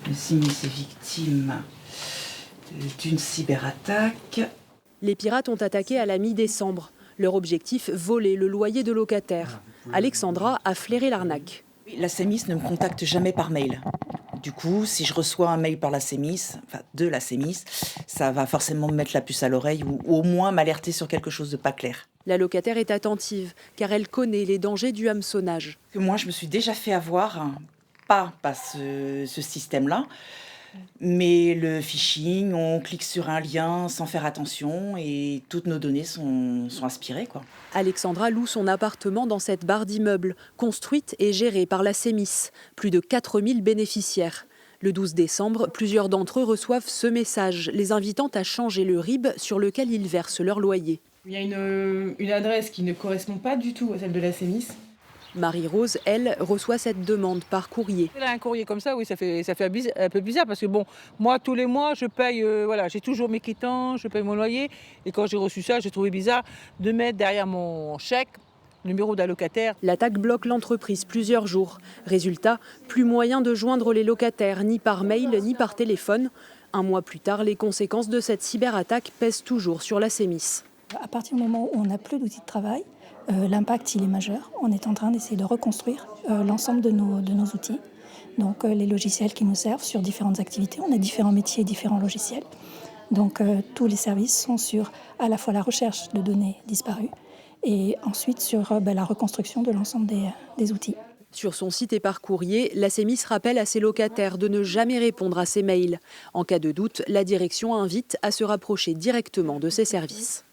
Le CEMIS est victime d'une cyberattaque. Les pirates ont attaqué à la mi-décembre. Leur objectif, voler le loyer de locataires. Alexandra a flairé l'arnaque. La CEMIS ne me contacte jamais par mail. Du coup, si je reçois un mail par la CEMIS, de la CEMIS, ça va forcément me mettre la puce à l'oreille ou au moins m'alerter sur quelque chose de pas clair. La locataire est attentive, car elle connaît les dangers du hameçonnage. Moi, je me suis déjà fait avoir, pas ce système-là, mais le phishing, on clique sur un lien sans faire attention et toutes nos données sont aspirées, quoi. Alexandra loue son appartement dans cette barre d'immeubles, construite et gérée par la CEMIS. Plus de 4000 bénéficiaires. Le 12 décembre, plusieurs d'entre eux reçoivent ce message, les invitant à changer le RIB sur lequel ils versent leur loyer. Il y a une adresse qui ne correspond pas du tout à celle de la CEMIS. Marie-Rose, elle, reçoit cette demande par courrier. Un courrier comme ça, oui, ça fait un peu bizarre parce que bon, moi tous les mois je paye, j'ai toujours mes quittances, je paye mon loyer et quand j'ai reçu ça, j'ai trouvé bizarre de mettre derrière mon chèque le numéro d'allocataire. L'attaque bloque l'entreprise plusieurs jours. Résultat, plus moyen de joindre les locataires ni par mail ni par téléphone. Un mois plus tard, les conséquences de cette cyberattaque pèsent toujours sur la CEMIS. À partir du moment où on n'a plus d'outils de travail, l'impact il est majeur. On est en train d'essayer de reconstruire l'ensemble de nos outils. Donc les logiciels qui nous servent sur différentes activités. On a différents métiers, différents logiciels. Donc tous les services sont sur à la fois la recherche de données disparues et ensuite sur la reconstruction de l'ensemble des outils. Sur son site et par courrier, la CEMIS rappelle à ses locataires de ne jamais répondre à ses mails. En cas de doute, la direction invite à se rapprocher directement de ses services.